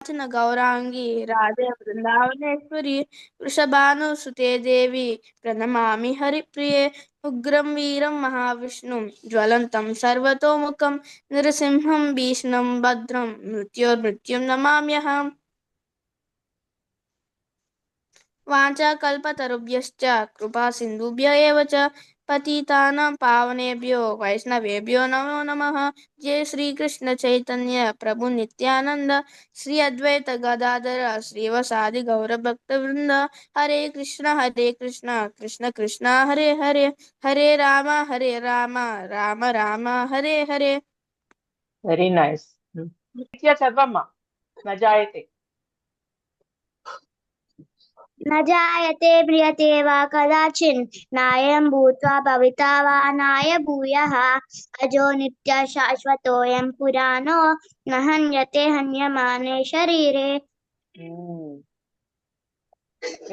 गौरांगी राधे वृंदावनेश्वरी वृषभानुसुते देवी प्रणमामि हरिप्रिये उग्रं वीरं महाविष्णुं ज्वलन्तं सर्वतोमुखं नृसिंहं भीष्णं भद्रं मृत्योर्मृत्युं नमाम्यहम् वाञ्छाकल्पतरुभ्यश्च कृपासिन्धुभ्य एव च पतितानां पावनेभ्यो वैष्णवेभ्यो नमो नमः। जय श्री कृष्ण चैतन्य प्रभु नित्यानंद श्री अद्वैत गदाधर श्रीवासादि गौरभक्तवृंद हरे कृष्ण कृष्ण कृष्ण हरे हरे हरे राम राम राम हरे हरे. Very nice. నిత్య చదవమ్మా. నజాయతే न जायते म्रियते वा कदाचिन् नायं भूत्वा भविता वा नाय भूयः अजो नित्यः शाश्वतोऽयं पुराणो न हन्यते हन्यमाने शरीरे.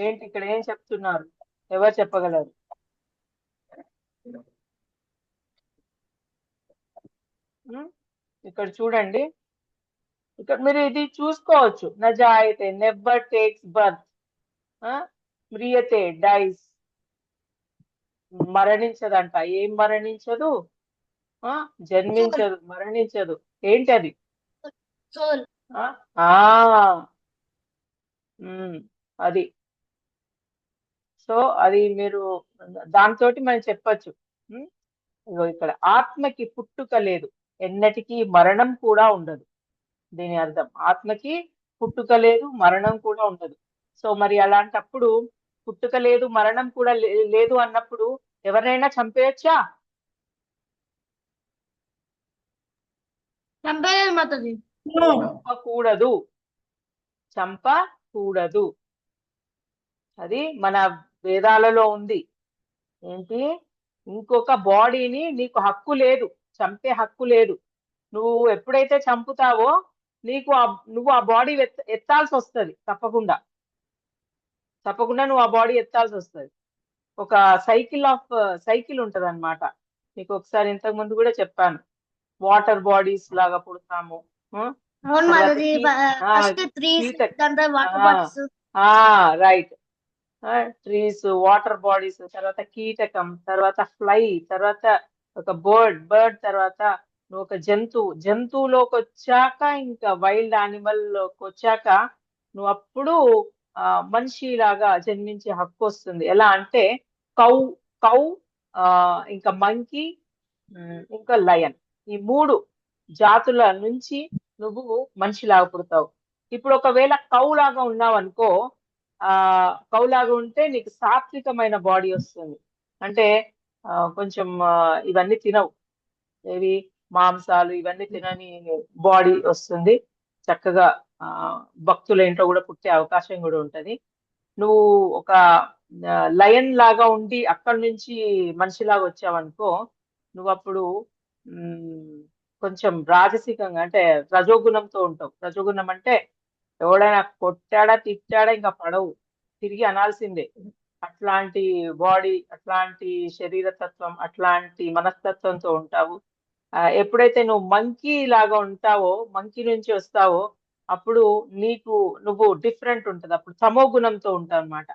ఏంటి ఇక్కడ ఏం చెప్తున్నారు? ఎవరు చెప్పగలరు? ఇక్కడ చూడండి, ఇక్కడ మీరు ఇది చూసుకోవచ్చు. నజాయతే నెవర్ టేక్స్ బర్త్, మ్రియతే డైస్ మరణించదంట. ఏం మరణించదు? జన్మించదు, మరణించదు. ఏంటది? అది. సో అది మీరు దాంతో మనం చెప్పచ్చు. ఇక్కడ ఆత్మకి పుట్టుక లేదు, ఎన్నటికీ మరణం కూడా ఉండదు. దీని అర్థం ఆత్మకి పుట్టుక లేదు, మరణం కూడా ఉండదు. సో మరి అలాంటప్పుడు పుట్టుక లేదు, మరణం కూడా లేదు అన్నప్పుడు ఎవరినైనా చంపేయచ్చా? చంపకూడదు, చంపకూడదు. అది మన వేదాలలో ఉంది. ఏంటి? ఇంకొక బాడీని నీకు హక్కు లేదు, చంపే హక్కు లేదు. నువ్వు ఎప్పుడైతే చంపుతావో నువ్వు ఆ బాడీ ఎత్తాల్సి వస్తుంది. తప్పకుండా నువ్వు ఆ బాడీ ఎత్తాల్సి వస్తుంది. ఒక సైకిల్ ఉంటది అనమాట. మీకు ఒకసారి ఇంతకు ముందు కూడా చెప్పాను. వాటర్ బాడీస్ లాగా పుడతాము, రైట్, ట్రీస్, వాటర్ బాడీస్, తర్వాత కీటకం, తర్వాత ఫ్లై, తర్వాత ఒక బర్డ్, తర్వాత నువ్వు ఒక జంతువులోకి వచ్చాక, ఇంకా వైల్డ్ యానిమల్ లోకి వచ్చాక నువ్వు అప్పుడు మనిషి లాగా జన్మించే హక్కు వస్తుంది. ఎలా అంటే కౌ ఇంకా మంకీ, ఇంకా లయన్, ఈ 3 జాతుల నుంచి నువ్వు మనిషిలాగా పుడతావు. ఇప్పుడు ఒకవేళ కౌలాగా ఉన్నావు అనుకో, కౌలాగా ఉంటే నీకు సాత్వికమైన బాడీ వస్తుంది. అంటే కొంచెం ఇవన్నీ తినవు, ఏవి మాంసాలు ఇవన్నీ తినని బాడీ వస్తుంది. చక్కగా భక్తుల ఇంట్లో కూడా పుట్టే అవకాశం కూడా ఉంటది. నువ్వు ఒక లయన్ లాగా ఉండి అక్కడి నుంచి మనిషిలాగా వచ్చావనుకో, నువ్వు అప్పుడు కొంచెం రాజసికంగా, అంటే రజోగుణంతో ఉంటావు. రజోగుణం అంటే ఎవడైనా కొట్టాడా, తిట్టాడా ఇంకా పడవు, తిరిగి అనాల్సిందే. అట్లాంటి బాడీ, అట్లాంటి శరీరతత్వం, అట్లాంటి మనస్తత్వంతో ఉంటావు. ఎప్పుడైతే నువ్వు మంకీ లాగా ఉంటావో, మంకీ నుంచి వస్తావో, అప్పుడు నువ్వు డిఫరెంట్ ఉంటది. అప్పుడు తమో గుణంతో ఉంటావు అనమాట.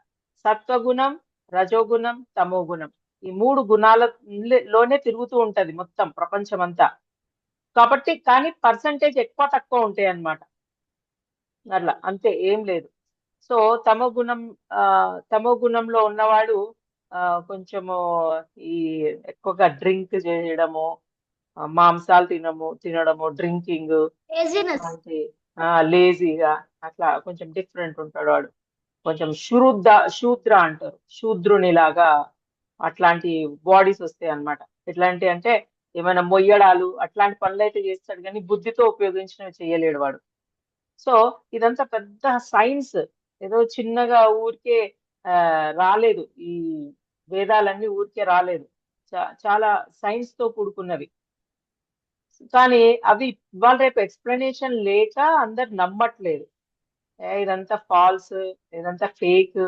సత్వగుణం, రజోగుణం, తమో గుణం, ఈ 3 గుణాలలోనే తిరుగుతూ ఉంటది మొత్తం ప్రపంచం అంతా. కాబట్టి కానీ పర్సంటేజ్ ఎక్కువ తక్కువ ఉంటాయి అన్నమాట. అట్లా అంతే, ఏం లేదు. సో తమో గుణంలో ఉన్నవాడు కొంచెము ఈ ఎక్కువగా డ్రింక్ చేయడము, మాంసాలు తినడము, డ్రింకింగ్, లేజీగా అట్లా కొంచెం డిఫరెంట్ ఉంటాడు వాడు. కొంచెం శూద్ర అంటారు, శూద్రునిలాగా అట్లాంటి బాడీస్ వస్తాయి అన్నమాట. ఎట్లాంటి అంటే ఏమైనా మొయ్యడాలు అట్లాంటి పనులు అయితే చేస్తాడు, కానీ బుద్ధితో ఉపయోగించినవి చేయలేడు వాడు. సో ఇదంతా పెద్ద సైన్స్, ఏదో చిన్నగా ఊరికే రాలేదు. ఈ వేదాలన్నీ ఊరికే రాలేదు, చాలా సైన్స్ తో కూడుకున్నవి. కానీ అవి ఇవాళ రేపు ఎక్స్ప్లెనేషన్ లేక అందరు నమ్మట్లేదు. ఇదంతా ఫాల్స్, ఇదంతా ఫేక్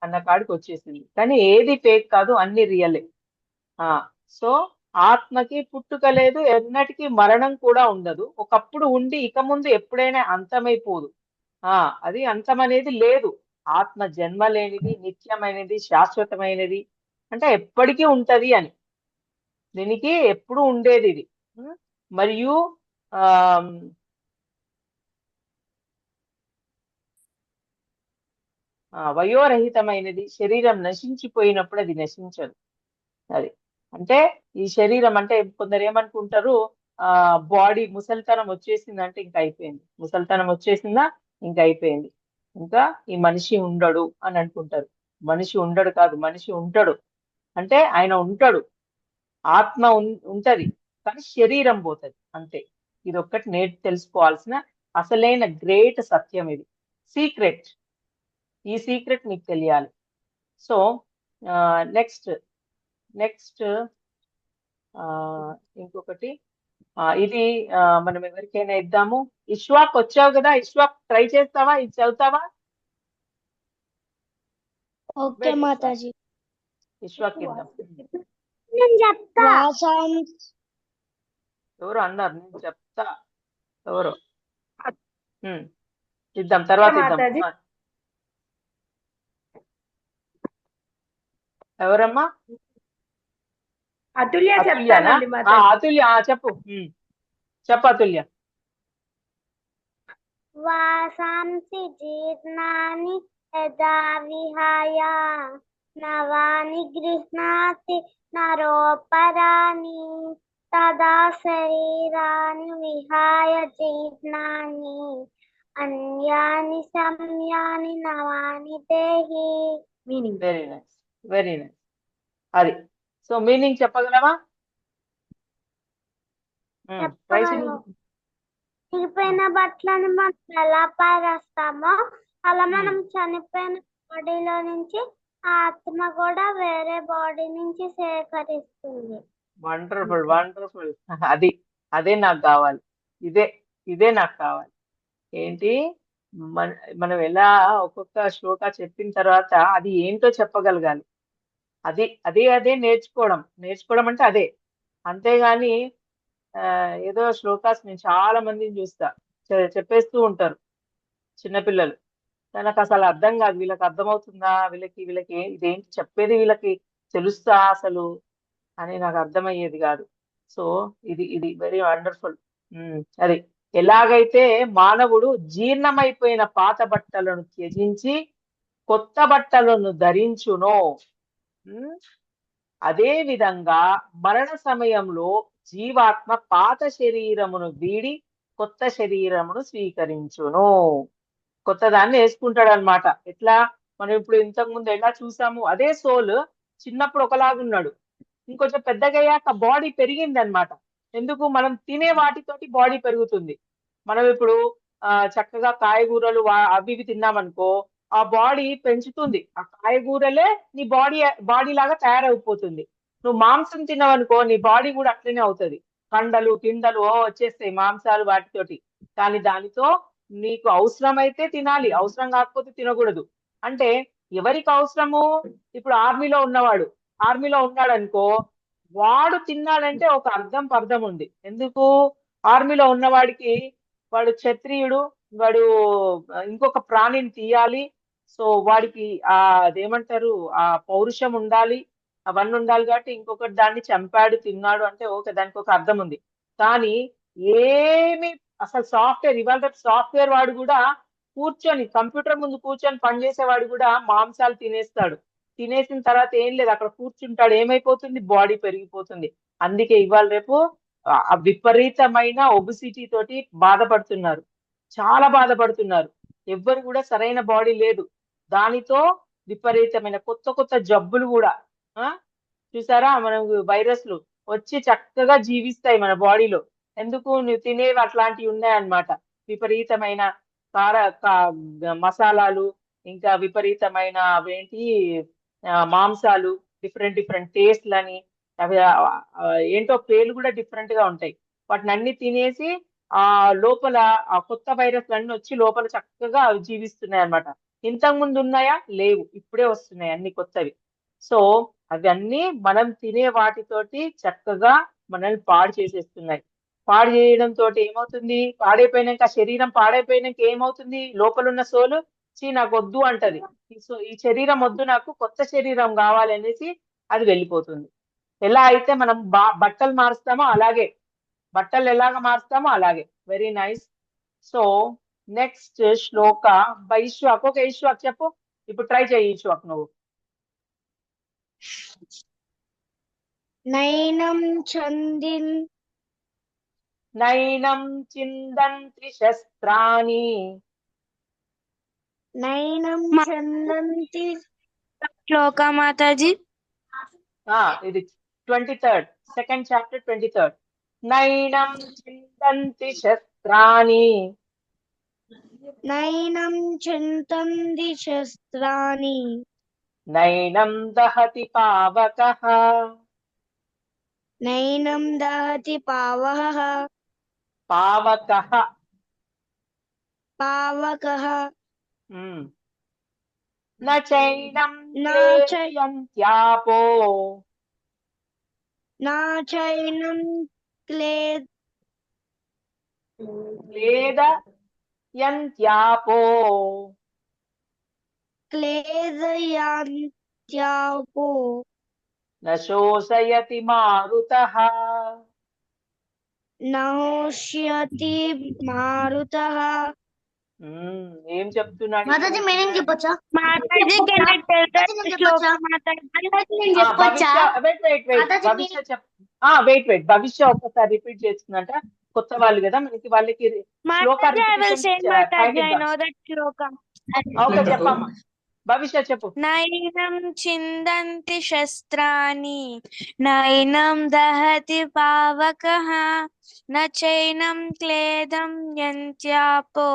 అన్న కాడికి వచ్చేసింది. కానీ ఏది ఫేక్ కాదు, అన్ని రియలే. సో ఆత్మకి పుట్టుక లేదు, ఎన్నటికీ మరణం కూడా ఉండదు. ఒకప్పుడు ఉండి ఇక ముందు ఎప్పుడైనా అంతమైపోదు. అది అంతం అనేది లేదు. ఆత్మ జన్మ లేనిది, నిత్యమైనది, శాశ్వతమైనది, అంటే ఎప్పటికీ ఉంటది అని. దీనికి ఎప్పుడు ఉండేది ఇది. మరియు ఆ వయోరహితమైనది, శరీరం నశించిపోయినప్పుడు అది నశించదు. అది అంటే ఈ శరీరం అంటే కొందరు ఏమనుకుంటారు, బాడీ ముసలితనం వచ్చేసిందంటే ఇంకా అయిపోయింది, ముసలితనం వచ్చేసిందా ఇంకా అయిపోయింది, ఇంకా ఈ మనిషి ఉండడు అని అనుకుంటారు. మనిషి ఉండడు కాదు, మనిషి ఉంటాడు. అంటే ఆయన ఉంటాడు, ఆత్మ ఉంటది, కానీ శరీరం పోతుంది అంతే. ఇది ఒక్కటి నేర్చు తెలుసుకోవాల్సిన అసలైన గ్రేట్ సత్యం ఇది, సీక్రెట్. ఈ సీక్రెట్ మీకు తెలియాలి. సో నెక్స్ట్ నెక్స్ట్ ఇంకొకటి ఇది మనం ఎవరికైనా ఇద్దాము. ఇష్వాక్ వచ్చావు కదా, ఇష్వాక్ ట్రై చేస్తావా, ఇది చదువుతావా? ఓకే మాతాజీ. ఇష్వాక్ ఇద్దాం. నేను చెప్తా. ఎవరు అన్నారు నేను చెప్తా, ఎవరు ఇద్దాం, తర్వాత ఇద్దాం. ఎవరమ్మా? అతుల్య. అతుల్యనా? అతుల్య చెప్పు, చెప్పు అతుల్య. వాసాంసి జీర్ణాని యదా విహాయ నవాని గృహ్ణాతి నరోపరాణి తదా శరీరాన్ని విహాయ జీర్ణాని అన్యాని సంయాని నవాని దేహి. Meaning. Very nice, very nice. అది సో మీనింగ్ చెప్పగలవా? చిరిగిపోయిన బట్టలను మనం ఎలా పారేస్తామో అలా మనం చనిపోయిన బాడీలో నుంచి ఆత్మ కూడా వేరే బాడీ నుంచి సేకరిస్తుంది. Wonderful, wonderful. అదే నాకు కావాలి, ఇదే నాకు కావాలి. ఏంటి మనం ఎలా ఒక్కొక్క శ్లోక చెప్పిన తర్వాత అది ఏంటో చెప్పగలగాలి. అదే నేర్చుకోవడం అంటే అదే. అంతేగాని ఏదో శ్లోకాస్ నేను చాలా మందిని చూస్తా, చెప్పేస్తూ ఉంటారు చిన్నపిల్లలు, నాకు అసలు అర్థం కాదు, వీళ్ళకి అర్థమవుతుందా, వీళ్ళకి ఇదేంటి చెప్పేది, వీళ్ళకి తెలుస్తా అసలు అని నాకు అర్థమయ్యేది కాదు. సో ఇది వెరీ వండర్ఫుల్. అది ఎలాగైతే మానవుడు జీర్ణమైపోయిన పాత బట్టలను త్యజించి కొత్త బట్టలను ధరించునో, అదే విధంగా మరణ సమయంలో జీవాత్మ పాత శరీరమును వీడి కొత్త శరీరమును స్వీకరించును. కొత్త దాన్ని వేసుకుంటాడు అనమాట. ఎట్లా మనం ఇప్పుడు ఇంతకు ముందు ఎలా చూసాము, అదే సోల్ చిన్నప్పుడు ఒకలాగున్నాడు, ఇంకొంచెం పెద్దగయ్యాక బాడీ పెరిగింది అనమాట. ఎందుకు? మనం తినే వాటితోటి బాడీ పెరుగుతుంది. మనం ఇప్పుడు చక్కగా కాయగూరలు అవి ఇవి తిన్నామనుకో, ఆ బాడీ పెంచుతుంది. ఆ కాయగూరలే నీ బాడీ లాగా తయారైపోతుంది. నువ్వు మాంసం తిన్నావనుకో, నీ బాడీ కూడా అట్లనే అవుతుంది. కండలు కిండలు వచ్చేస్తాయి మాంసాలు వాటితోటి. కానీ దానితో నీకు అవసరమైతే తినాలి, అవసరం కాకపోతే తినకూడదు. అంటే ఎవరికి అవసరము? ఇప్పుడు ఆర్మీలో ఉన్నాడు అనుకో, వాడు తిన్నాడంటే ఒక పర్థం ఉంది. ఎందుకు? ఆర్మీలో ఉన్నవాడికి వాడు క్షత్రియుడు, వాడు ఇంకొక ప్రాణిని తీయాలి. సో వాడికి అదేమంటారు, ఆ పౌరుషం ఉండాలి, అవన్నీ ఉండాలి. కాబట్టి ఇంకొకటి దాన్ని చంపాడు తిన్నాడు అంటే ఓకే, దానికి ఒక అర్థం ఉంది. కానీ ఏమి అసలు ఇవాళ సాఫ్ట్వేర్ వాడు కూడా కూర్చొని కంప్యూటర్ ముందు కూర్చొని పనిచేసేవాడు కూడా మాంసాలు తినేస్తాడు. తినేసిన తర్వాత ఏం లేదు, అక్కడ కూర్చుంటాడు, ఏమైపోతుంది? బాడీ పెరిగిపోతుంది. అందుకే ఇవాళ రేపు విపరీతమైన ఒబిసిటీ తోటి బాధపడుతున్నారు, చాలా బాధపడుతున్నారు. ఎవ్వరు కూడా సరైన బాడీ లేదు. దానితో విపరీతమైన కొత్త జబ్బులు కూడా చూసారా, మనం వైరస్లు వచ్చి చక్కగా జీవిస్తాయి మన బాడీలో. ఎందుకు? నువ్వు తినేవి అట్లాంటివి ఉన్నాయన్నమాట. విపరీతమైన మసాలాలు, ఇంకా విపరీతమైన అవేంటి మాంసాలు, డిఫరెంట్ టేస్ట్లని, అవి ఏంటో పేర్లు కూడా డిఫరెంట్ గా ఉంటాయి. వాటిని అన్ని తినేసి ఆ లోపల ఆ కొత్త వైరస్లు అన్ని వచ్చి లోపల చక్కగా అవి జీవిస్తున్నాయి అన్నమాట. ఇంతకు ముందు ఉన్నాయా? లేవు, ఇప్పుడే వస్తున్నాయి అన్ని కొత్తవి. సో అవన్నీ మనం తినే వాటితోటి చక్కగా మనల్ని పాడు చేసేస్తున్నాయి. పాడు చేయడం తోటి ఏమవుతుంది? పాడైపోయినాక శరీరం పాడైపోయినాక ఏమవుతుంది? లోపలున్న సోలు నాకు వద్దు అంటది. ఈ శరీరం వద్దు, నాకు కొత్త శరీరం కావాలి అనేసి అది వెళ్ళిపోతుంది. ఎలా అయితే మనం బట్టలు మారుస్తామో అలాగే, బట్టలు ఎలాగ మారుస్తామో అలాగే. Very nice. సో నెక్స్ట్ శ్లోక బై ఈశ్వాక్. ఓకే ఈశ్వాక్ చెప్పు, ఇప్పుడు ట్రై చేయి ఈశ్వాక్ నువ్వు. నైనం చందిన్ నైనం చిందంతి శస్త్రాణి. నైనం చందంతి శ్లోక మాతాజీ. ఇది 23rd, సెకండ్ చాప్టర్ 23rd. నైనం చిందంతి శస్త్రాణి. నైనం చింతంతి శస్త్రాణి. నైనం దహతి పావకః. నైనం దహతి పావకః. పావకః. పావకః. న చైనం న క్లేదయంత్యాపో. నా చైనం క్లేదయంత్యాపో. క్లేదయంత్యాపో. న శోషయతి మారుతః. నహోష్యతి మారుతః. ఏం చెప్తున్నాడు? మాతాజీ మీనింగ్ చెప్పొచ్చా? Mataji can you tell that శ్లోక మాతాజీ? భవిష్య ఒక్కసారి రిపీట్ చేస్తుందంట. కొత్త వాళ్ళు కదా మనకి, వాళ్ళకి Mataji I will say Mataji I know that Shloka. Okay చెప్పమ్మా, భవిష్య చెప్పు. నైనం చిందంతి శస్త్రాణి నైనం దహతి పావకః న చైనం క్లేదం యంత్యాపో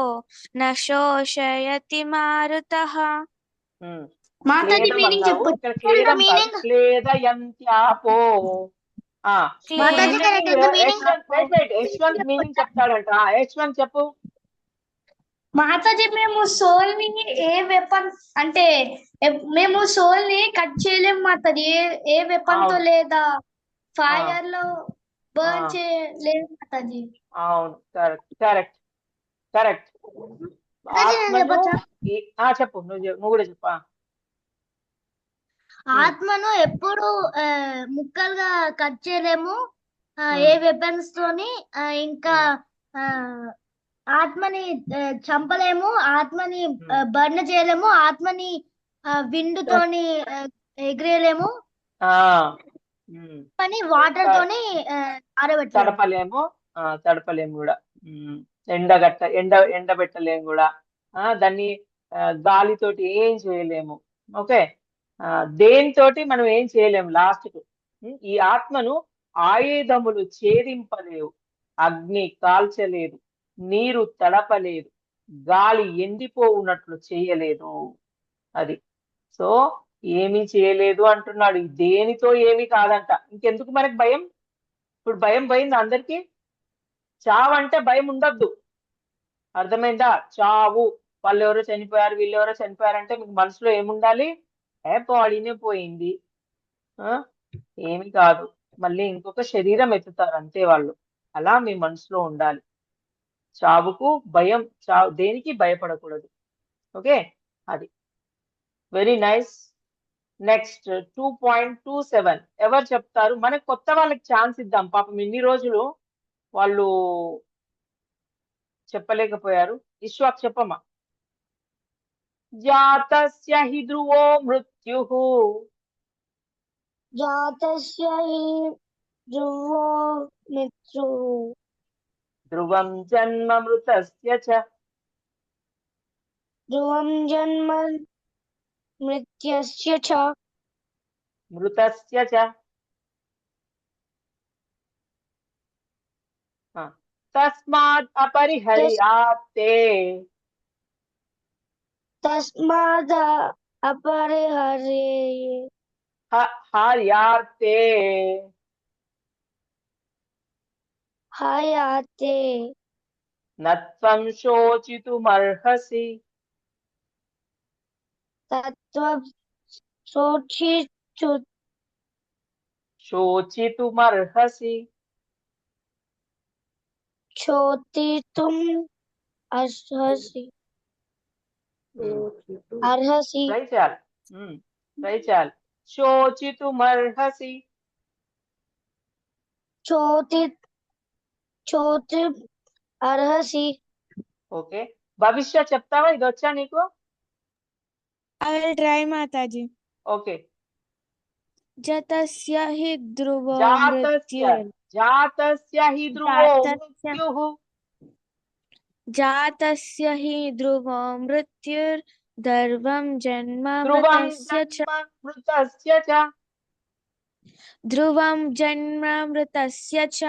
న శోషయతి మారుతః. మాతాజీ మీనింగ్ చెప్పు. క్లేదయంత్యాపో. మాతాజీ యశ్వంత్ మీనింగ్ చెప్తాడంట. యశ్వంత్ చెప్పు. మాతాజీ మేము సోల్ ని ఏ వెపన్ అంటే మేము సోల్ ని కట్ చేయలేము మాతాజీ. ఏ వెపన్ తో లేదా ఫైర్ లో బర్న్ చేయలేము మాతాజీ. అవును, కరెక్ట్ కరెక్ట్ కరెక్ట్. చెప్పు, నువ్వు కూడా చెప్పా. ఆత్మను ఎప్పుడు ముక్కలుగా కట్ చేయలేము ఏ వెపన్స్ తోని. ఇంకా ఆత్మని చంపలేము, ఆత్మని బర్న్ చేయలేము, ఆత్మని విండుతోని ఎగిరేయలేము, కానీ వాటర్ తోని తడపలేము. తడపలేము కూడా. ఎండబెట్టలేము కూడా. దాన్ని గాలితోటి ఏం చేయలేము. ఓకే, దేనితోటి మనం ఏం చేయలేము. లాస్ట్ కు ఈ ఆత్మను ఆయుధములు ఛేదింపలేవు, అగ్ని కాల్చలేదు, నీరు తడపలేదు, గాలి ఎండిపోవునట్లు చేయలేదు. అది సో ఏమీ చేయలేదు అంటున్నాడు. దేనితో ఏమీ కాదంట. ఇంకెందుకు మనకు భయం? ఇప్పుడు భయం పోయింది అందరికి. చావు అంటే భయం ఉండద్దు, అర్థమైందా? చావు, వాళ్ళు ఎవరో చనిపోయారు, వీళ్ళు ఎవరో చనిపోయారంటే మీకు మనసులో ఏముండాలి? బాడీనే పోయింది, ఏమి కాదు, మళ్ళీ ఇంకొక శరీరం ఎత్తుతారు అంతే వాళ్ళు. అలా మీ మనసులో ఉండాలి. చావుకు భయం, దేనికి భయపడకూడదు. ఓకే, అది వెరీ నైస్. నెక్స్ట్ 2.27 ఎవరు చెప్తారు? మనకు కొత్త వాళ్ళకి ఛాన్స్ ఇద్దాం. పాపం ఇన్ని రోజులు వాళ్ళు చెప్పలేకపోయారు. ఇష్వాక్ చెప్పమ్మా. జాతస్య హి ధ్రువో మృత్యుః. జాతస్య హి ధ్రువో మృత్యుః. ధ్రువం జన్మ మృతస్య చ. ధ్రువం జన్మ మృత్యస్య చ. మృతస్య చ. తస్మాత్ అపరిహర్యాతే. తస్మాత్ హర్యాతే. హయాతే. నత్వం శోచితుమర్హసి. తత్వం శోచితుమర్హసి. శోధితుం అర్హసి అర్హసి ట్రై చేయాలి. ట్రై చేయాలి. శోచితుమర్హసి. చోతి అర్హసి. ఓకే, భవిష్య చెప్తావా? ఇది వచ్చా నీకు? I will try, Mataji. Okay. జతస్య హి ధ్రువో జాతస్య మృత్యుర్ జాతస్య హి ధ్రువో మృత్యుః. జాతస్య హి ధ్రువో మృత్యుర్ ధ్రువం జన్మ ధ్రువం మృతస్య చ. జన్మ మృతస్య చ. ధ్రువం జన్మ మృతస్య చ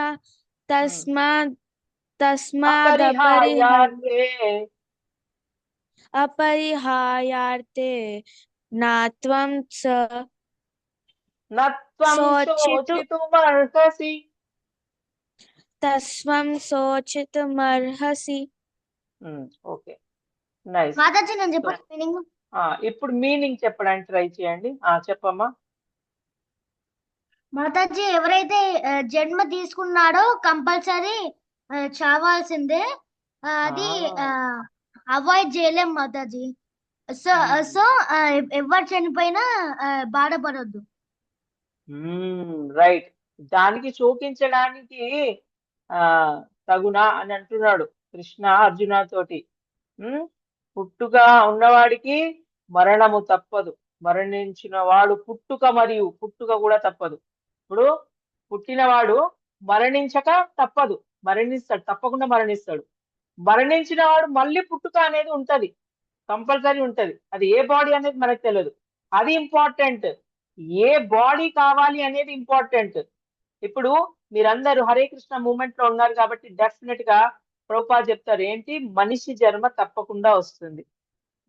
తస్మాదపరిహార్యే అపరిహార్యే నాత్వం నత్వం శోచితు శోచితుమర్హసి. తస్వం శోచితుమర్హసి. Okay, nice. మాతాజీ నేను చెప్పండి మీనింగ్. ఇప్పుడు మీనింగ్ చెప్పడానికి ట్రై చేయండి. చెప్పమ్మా. మాతాజీ ఎవరైతే జన్మ తీసుకున్నాడో కంపల్సరీ చావాల్సిందే. అది అవాయిడ్ చేయలేం మాతాజీ. సో ఎవరు చనిపోయినా బాధపడొద్దు. రైట్. దానికి శోకించడానికి తగునా అని అంటున్నాడు కృష్ణ అర్జున తోటి. పుట్టుగా ఉన్నవాడికి మరణము తప్పదు, మరణించిన వాడు పుట్టుక కూడా తప్పదు. ఇప్పుడు పుట్టినవాడు మరణించక తప్పదు, మరణిస్తాడు, తప్పకుండా మరణిస్తాడు. మరణించిన వాడు మళ్ళీ పుట్టుక అనేది ఉంటది, కంపల్సరీ ఉంటది. అది ఏ బాడీ అనేది మనకు తెలియదు, అది ఇంపార్టెంట్. ఏ బాడీ కావాలి అనేది ఇంపార్టెంట్. ఇప్పుడు మీరందరూ హరే కృష్ణ మూమెంట్ లో ఉన్నారు కాబట్టి డెఫినెట్ గా ప్రభుపాద చెప్తారు ఏంటి, మనిషి జన్మ తప్పకుండా వస్తుంది.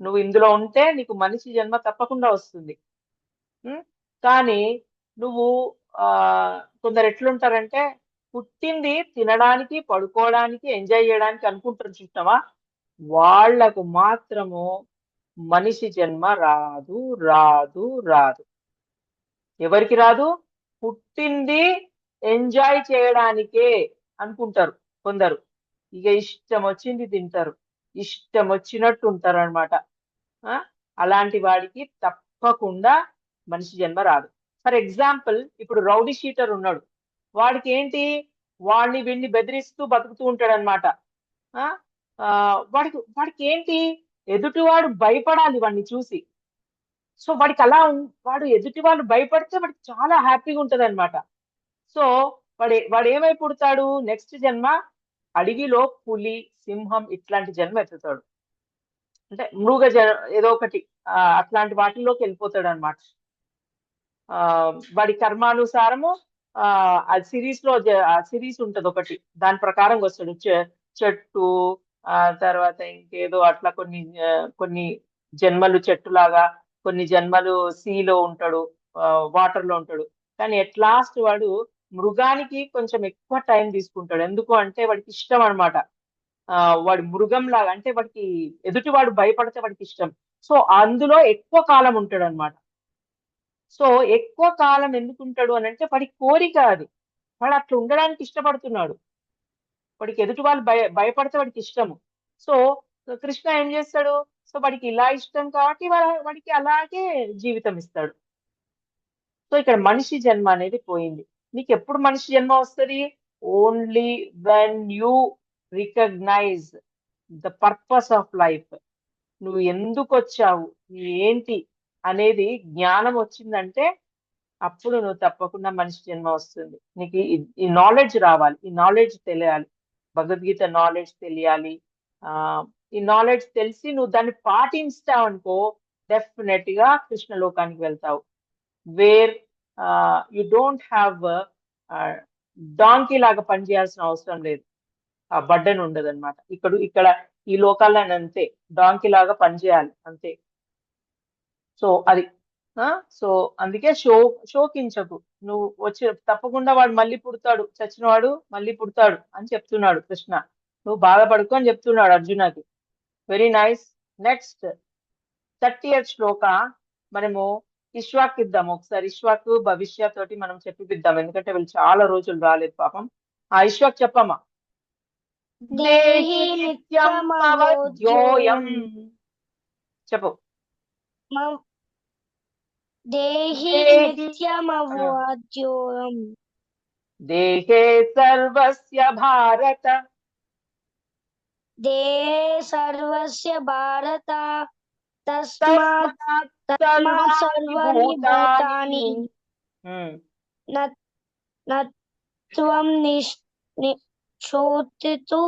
నువ్వు ఇందులో ఉంటే నీకు మనిషి జన్మ తప్పకుండా వస్తుంది. కానీ నువ్వు కొందరు ఎట్లుంటారంటే పుట్టింది తినడానికి, పడుకోవడానికి, ఎంజాయ్ చేయడానికి అనుకుంటారు చూస్తావా, వాళ్లకు మాత్రము మనిషి జన్మ రాదు రాదు రాదు. ఎవరికి రాదు? పుట్టింది ఎంజాయ్ చేయడానికే అనుకుంటారు కొందరు. ఇక ఇష్టం వచ్చింది తింటారు, ఇష్టం వచ్చినట్టు ఉంటారు అనమాట. అలాంటి వాడికి తప్పకుండా మనిషి జన్మ రాదు. ఫర్ ఎగ్జాంపుల్, ఇప్పుడు రౌడీ షీటర్ ఉన్నాడు, వాడికి ఏంటి, వీడిని బెదిరిస్తూ బతుకుతూ ఉంటాడు అనమాట. వాడికి ఏంటి, ఎదుటివాడు భయపడాలి వాడిని చూసి. సో వాడికి వాడు ఎదుటి వాళ్ళు భయపడితే వాడికి చాలా హ్యాపీగా ఉంటది అనమాట. సో వాడు ఏమై పుడతాడు, నెక్స్ట్ జన్మ అడవిలో పులి, సింహం ఇట్లాంటి జన్మ ఎత్తుతాడు. అంటే మృగ ఏదో ఒకటి అట్లాంటి వాటిల్లోకి వెళ్ళిపోతాడు అనమాట. వాడి కర్మానుసారము ఆ సిరీస్ ఉంటది ఒకటి, దాని ప్రకారం వస్తాడు. చెట్టు, తర్వాత ఇంకేదో అట్లా కొన్ని జన్మలు చెట్టులాగా, కొన్ని జన్మలు సీలో ఉంటాడు, వాటర్ లో ఉంటాడు. కానీ ఎట్ లాస్ట్ వాడు మృగానికి కొంచెం ఎక్కువ టైం తీసుకుంటాడు. ఎందుకు అంటే వాడికి ఇష్టం అనమాట. వాడు మృగం లాగా, అంటే వాడికి ఎదుటి వాడు భయపడితే వాడికి ఇష్టం. సో అందులో ఎక్కువ కాలం ఉంటాడు అనమాట. సో ఎక్కువ కాలం ఎందుకు ఉంటాడు అని అంటే వాడి కోరిక అది, వాడు అట్లా ఉండడానికి ఇష్టపడుతున్నాడు. వాడికి ఎదుటి వాళ్ళు భయపడితే వాడికి ఇష్టము. సో కృష్ణ ఏం చేస్తాడు, సో వాడికి ఇలా ఇష్టం కాబట్టి వాడికి అలాగే జీవితం ఇస్తాడు. సో ఇక్కడ మనిషి జన్మ అనేది పోయింది. నీకు ఎప్పుడు మనిషి జన్మ వస్తుంది? Only when you recognize the purpose of life. నువ్వు ఎందుకు వచ్చావు, ఏంటి అనేది జ్ఞానం వచ్చిందంటే అప్పుడు నువ్వు తప్పకుండా మనిషి జన్మ వస్తుంది. నీకు ఈ నాలెడ్జ్ రావాలి, ఈ నాలెడ్జ్ తెలియాలి, భగవద్గీత నాలెడ్జ్ తెలియాలి. ఈ నాలెడ్జ్ తెలిసి నువ్వు దాన్ని పాటిస్తావు అనుకో, డెఫినెట్ గా కృష్ణ లోకానికి వెళ్తావు. Where you don't have donkey లాగా పనిచేయాల్సిన అవసరం లేదు, ఆ బర్డెన్ ఉండదు అనమాట. ఇక్కడ ఈ లోకాల్లో అంతే, డాంకీ లాగా పనిచేయాలి అంతే. సో అది సో అందుకే శోకించకు. నువ్వు వచ్చి తప్పకుండా వాడు మళ్ళీ పుడతాడు, చచ్చినవాడు మళ్ళీ పుడతాడు అని చెప్తున్నాడు కృష్ణ. నువ్వు బాధపడుకో అని చెప్తున్నాడు అర్జునకి. Very nice. నెక్స్ట్ 30th శ్లోక మనము ఇష్వాక్ ఇద్దాం ఒకసారి. ఇష్వాక్ భవిష్య తోటి మనం చెప్పిద్దాం, ఎందుకంటే వీళ్ళు చాలా రోజులు రాలేదు పాపం. ఇష్వాక్ చెప్పమ్మా. దేహి నిత్యం నవద్యోయం. చెప్పు. దేహి దేహి నిత్యమవద్యోయం దేహే సర్వస్య భారత. దేహే సర్వస్య భారత తస్మాత్ తస్మాత్ సర్వాణి సర్వాణి భూతాని. భూతాని నత్వం నిశ్చోతితు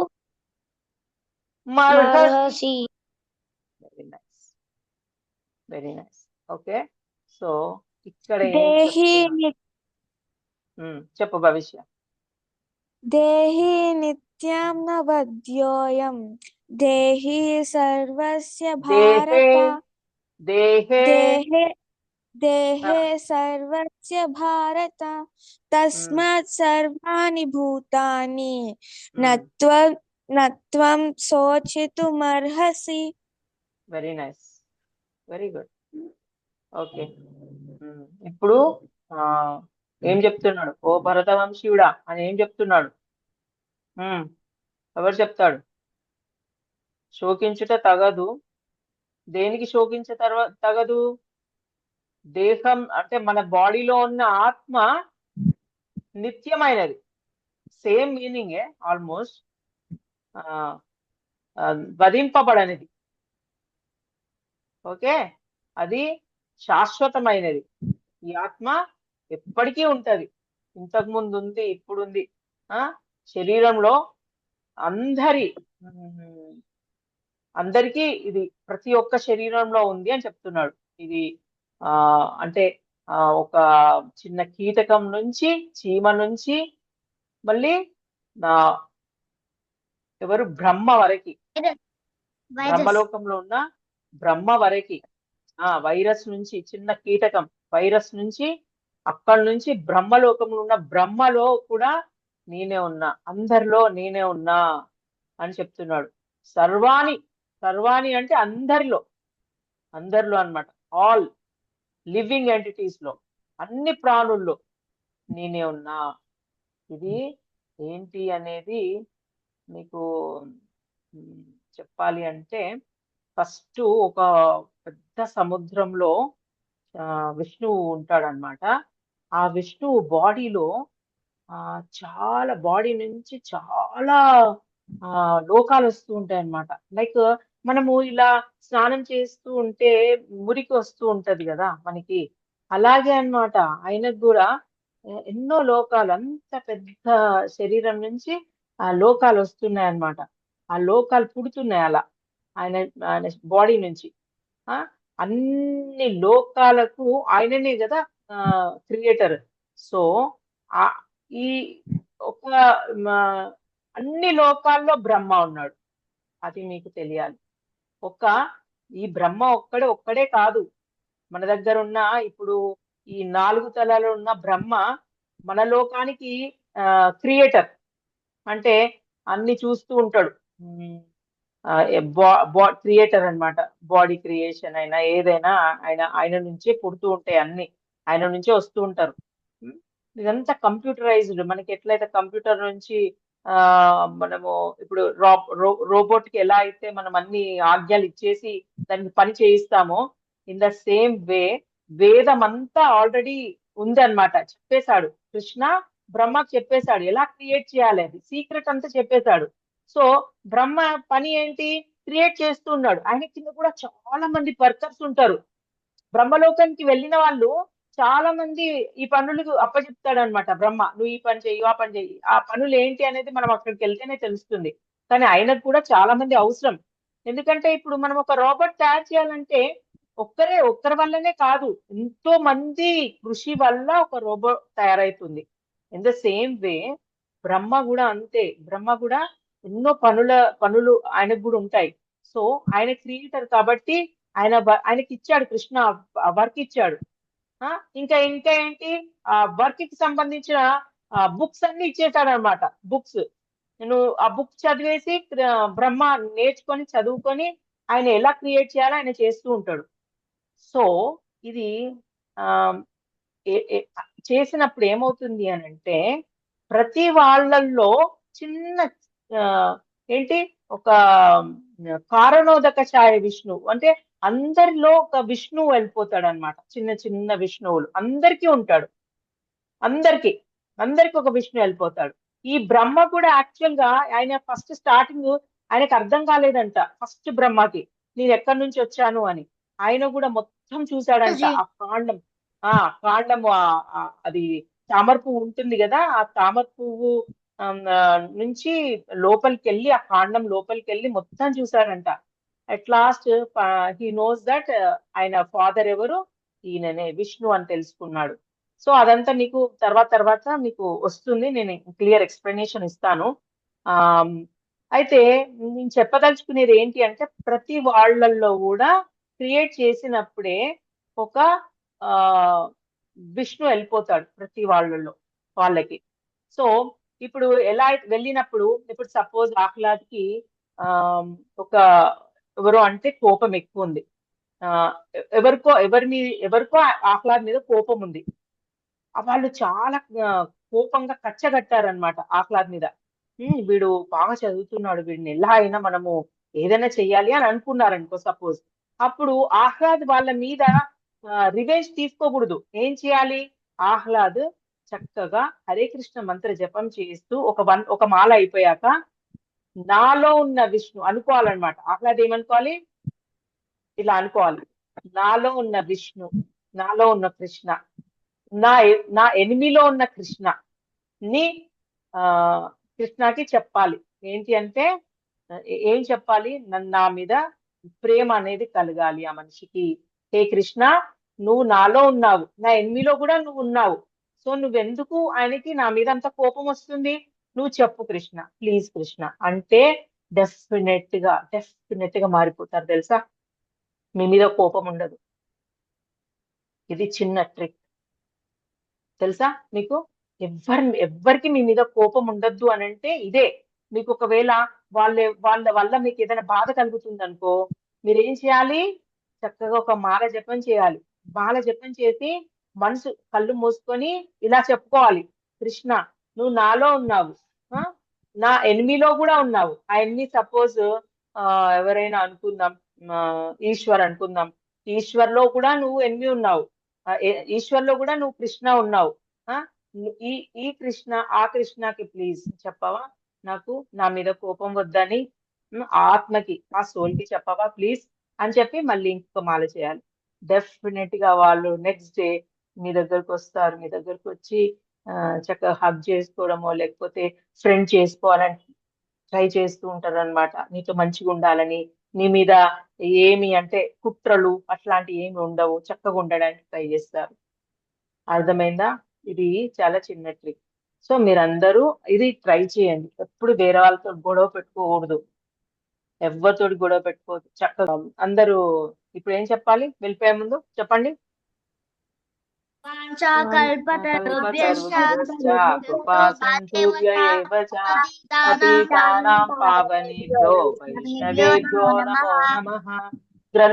మర్హసి. Very nice, very nice. Okay, so ఇక్కడ ఏం దేహి చెప్తున్నా? చెప్పు భవిష్య. దేహి నిత్యం నవద్యోయం దేహి సర్వస్య భారత దేహే దేహే దేహే సర్వస్య భారత తస్మాత్ సర్వాణి భూతాని నత్వం శోచితుమర్హసి. Very nice, very good. Okay, ఇప్పుడు ఏం చెప్తున్నాడు? ఓ భరతవంశీయుడా అని ఏం చెప్తున్నాడు? ఎవరు చెప్తాడు? శోకించుట తగదు. దేనికి శోకించ తగదు? దేహం అంటే మన బాడీలో ఉన్న ఆత్మ నిత్యమైనది. సేమ్ మీనింగే ఆల్మోస్ట్. వధింపబడనిది. ఓకే, అది శాశ్వతమైనది. ఈ ఆత్మ ఎప్పటికీ ఉంటది. ఇంతకు ముందు ఉంది, ఇప్పుడు ఉంది. శరీరంలో అందరికీ ఇది ప్రతి ఒక్క శరీరంలో ఉంది అని చెప్తున్నాడు. ఇది అంటే ఒక చిన్న కీటకం నుంచి, చీమ నుంచి, మళ్ళీ ఎవరు బ్రహ్మ వరకి, బ్రహ్మలోకంలో ఉన్న బ్రహ్మ వరకి, వైరస్ నుంచి, చిన్న కీటకం వైరస్ నుంచి, అక్కడి నుంచి బ్రహ్మలోకంలో ఉన్న బ్రహ్మలో కూడా నేనే ఉన్నా, అందరిలో నేనే ఉన్నా అని చెప్తున్నాడు. సర్వాణి అంటే అందరిలో అన్నమాట. ఆల్ లివింగ్ ఎంటిటీస్ లో, అన్ని ప్రాణుల్లో నేనే ఉన్నా. ఇది ఏంటి అనేది మీకు చెప్పాలి అంటే, ఫస్ట్ ఒక పెద్ద సముద్రంలో విష్ణువు ఉంటాడనమాట. ఆ విష్ణువు బాడీలో చాలా బాడీ నుంచి చాలా లోకాలు వస్తూ ఉంటాయి అన్నమాట. లైక్ మనము ఇలా స్నానం చేస్తూ ఉంటే మురికి వస్తూ ఉంటది కదా మనకి, అలాగే అన్నమాట ఆయనకు కూడా ఎన్నో లోకాలు, అంత పెద్ద శరీరం నుంచి ఆ లోకాలు వస్తున్నాయి అన్నమాట. ఆ లోకాలు పుడుతున్నాయి అలా ఆయన బాడీ నుంచి. అన్ని లోకాలకు ఆయననే కదా క్రియేటర్. సో ఈ ఒక అన్ని లోకాల్లో బ్రహ్మ ఉన్నాడు, అది మీకు తెలియాలి. ఈ బ్రహ్మ ఒక్కడే కాదు. మన దగ్గర ఉన్న ఇప్పుడు ఈ 4 తలాలు ఉన్న బ్రహ్మ మన లోకానికి క్రియేటర్. అంటే అన్ని చూస్తూ ఉంటాడు, క్రియేటర్ అన్నమాట. బాడీ క్రియేషన్ అయినా ఏదైనా ఆయన నుంచే పుడుతూ ఉంటాయి, అన్ని ఆయన నుంచే వస్తూ ఉంటారు. ఇదంతా కంప్యూటరైజ్డ్. మనకి ఎట్లయితే కంప్యూటర్ నుంచి మనము ఇప్పుడు రోబోట్ కి ఎలా అయితే మనం అన్ని ఆజ్ఞలు ఇచ్చేసి దానికి పని చేయిస్తామో, ఇన్ ద సేమ్ వే వేదం అంతా ఆల్రెడీ ఉంది అన్నమాట. చెప్పేశాడు కృష్ణ, బ్రహ్మకు చెప్పేశాడు ఎలా క్రియేట్ చేయాలి, అది సీక్రెట్ అంతా చెప్పేశాడు. సో బ్రహ్మ పని ఏంటి? క్రియేట్ చేస్తూ ఉన్నాడు. ఆయన కింద కూడా చాలా మంది వర్కర్స్ ఉంటారు. బ్రహ్మలోకానికి వెళ్ళిన వాళ్ళు చాలా మంది ఈ పనులు అప్పచెప్తాడు అనమాట బ్రహ్మ. నువ్వు ఈ పని చెయ్యి, ఆ పని చెయ్యి. ఆ పనులు ఏంటి అనేది మనం అక్కడికి వెళ్తేనే తెలుస్తుంది. కానీ ఆయనకు కూడా చాలా మంది అవసరం. ఎందుకంటే ఇప్పుడు మనం ఒక రోబోట్ తయారు చేయాలంటే ఒక్కరి వల్లనే కాదు, ఎంతో మంది కృషి వల్ల ఒక రోబోట్ తయారైతుంది. In the same way Brahma కూడా అంతే. బ్రహ్మ కూడా ఎన్నో పనులు ఆయనకు కూడా ఉంటాయి. సో ఆయన క్రియేటర్ కాబట్టి ఆయనకి ఇచ్చాడు కృష్ణ, వర్క్ ఇచ్చాడు. ఇంకా ఏంటి, ఆ వర్క్ కి సంబంధించిన బుక్స్ అన్ని ఇచ్చేసాడు అనమాట. బుక్స్ నేను ఆ బుక్ చదివేసి బ్రహ్మ నేర్చుకొని చదువుకొని ఆయన ఎలా క్రియేట్ చేయాలో ఆయన చేస్తూ ఉంటాడు. సో ఇది చేసినప్పుడు ఏమవుతుంది అని అంటే, ప్రతి వాళ్ళల్లో చిన్న ఏంటి ఒక కారణోదక ఛాయ విష్ణువు అంటే అందరిలో ఒక విష్ణువు వెళ్ళిపోతాడు అనమాట. చిన్న చిన్న విష్ణువులు అందరికీ ఉంటాడు. అందరికి అందరికి ఒక విష్ణు వెళ్ళిపోతాడు. ఈ బ్రహ్మ కూడా యాక్చువల్ గా ఆయన ఫస్ట్ స్టార్టింగ్ ఆయనకు అర్థం కాలేదంట. ఫస్ట్ బ్రహ్మకి నేను ఎక్కడి నుంచి వచ్చాను అని. ఆయన కూడా మొత్తం చూశాడంట. జీ. ఆ కాండం కాండము అది తామర పువ్వు ఉంటుంది కదా, ఆ తామర పువ్వు నుంచి లోపలికి వెళ్ళి ఆ కాండం లోపలికి వెళ్ళి మొత్తం చూశాడంట. At last he knows that ఆయన ఫాదర్ ఎవరు, ఈయననే విష్ణు అని తెలుసుకున్నాడు. సో అదంతా మీకు తర్వాత మీకు వస్తుంది. నేను క్లియర్ ఎక్స్ప్లెనేషన్ ఇస్తాను. అయితే నేను చెప్పదలుచుకునేది ఏంటి అంటే ప్రతి వాళ్ళల్లో కూడా క్రియేట్ చేసినప్పుడే ఒక విష్ణు వెళ్ళిపోతాడు ప్రతి వాళ్ళకి. సో ఇప్పుడు ఎలా వెళ్ళినప్పుడు ఇప్పుడు సపోజ్ ఆహ్లాద్కి ఒక ఎవరో అంటే కోపం ఎక్కువ ఉంది. ఎవరికో ఆహ్లాద్ మీద కోపం ఉంది. వాళ్ళు చాలా కోపంగా కచ్చగట్టారనమాట ఆహ్లాద్ మీద. వీడు బాగా చదువుతున్నాడు, వీడిని ఎలా అయినా మనము ఏదైనా చెయ్యాలి అని అనుకున్నారనుకో సపోజ్. అప్పుడు ఆహ్లాద్ వాళ్ళ మీద రివెంజ్ తీసుకోకూడదు. ఏం చేయాలి? ఆహ్లాద్ చక్కగా హరే కృష్ణ మంత్ర జపం చేస్తూ ఒక మాల అయిపోయాక నాలో ఉన్న విష్ణు అనుకోవాలన్నమాట. ఆహ్లాద్ ఏమనుకోవాలి? ఇలా అనుకోవాలి, నాలో ఉన్న విష్ణు, నాలో ఉన్న కృష్ణ, నా ఎనిమిలో ఉన్న కృష్ణ ని కృష్ణకి చెప్పాలి. ఏంటి అంటే ఏం చెప్పాలి? నా మీద ప్రేమ అనేది కలగాలి ఆ మనిషికి. హే కృష్ణ, నువ్వు నాలో ఉన్నావు, నా ఎనిమిలో కూడా నువ్వు ఉన్నావు. సో నువ్వెందుకు ఆయనకి నా మీద అంత కోపం వస్తుంది? నువ్వు చెప్పు కృష్ణ, ప్లీజ్ కృష్ణ అంటే డెఫినెట్ గా మారిపోతారు. తెలుసా? మీ మీద కోపం ఉండదు. ఇది చిన్న ట్రిక్ తెలుసా మీకు? ఎవ్వరికి మీ మీద కోపం ఉండద్దు అని అంటే ఇదే. మీకు ఒకవేళ వాళ్ళ వల్ల మీకు ఏదైనా బాధ కలుగుతుంది అనుకో, మీరేం చేయాలి? చక్కగా ఒక మాల జపం చేయాలి. మాల జపం చేసి మనసు కళ్ళు మూసుకొని ఇలా చెప్పుకోవాలి, కృష్ణ నువ్వు నాలో ఉన్నావు, నా ఎనిమిలో కూడా ఉన్నావు. ఆ ఎనిమి సపోజ్ ఎవరైనా అనుకుందాం, ఈశ్వర్ అనుకుందాం. ఈశ్వర్లో కూడా నువ్వు ఎనిమి ఉన్నావు, ఈశ్వర్లో కూడా నువ్వు కృష్ణ ఉన్నావు. ఈ కృష్ణ ఆ కృష్ణకి ప్లీజ్ చెప్పవా, నాకు నా మీద కోపం వద్దని ఆత్మకి ఆ సోల్ కి చెప్పవా ప్లీజ్ అని చెప్పి మళ్ళీ ఇంకొక మాల చేయాలి. డెఫినెట్ గా వాళ్ళు నెక్స్ట్ డే మీ దగ్గరకు వస్తారు. మీ దగ్గరకు వచ్చి చక్కగా హగ్ చేసుకోవడమో లేకపోతే ఫ్రెండ్ చేసుకోవాలని ట్రై చేస్తూ ఉంటారు అనమాట. నీతో మంచిగా ఉండాలని, నీ మీద ఏమి అంటే కుట్రలు అట్లాంటివి ఏమి ఉండవు, చక్కగా ఉండడానికి ట్రై చేస్తారు. అర్థమైందా? ఇది చాలా చిన్న ట్రిక్. సో మీరందరూ ఇది ట్రై చేయండి. ఎప్పుడు వేరే వాళ్ళతో గొడవ పెట్టుకోకూడదు, ఎవరితోటి గొడవ పెట్టుకోవద్దు. చక్కగా అందరూ ఇప్పుడు ఏం చెప్పాలి? వెళ్ళిపోయే ముందు చెప్పండి. పతితానాం పావనేభ్యో వైష్ణవేభ్యో నమో నమః.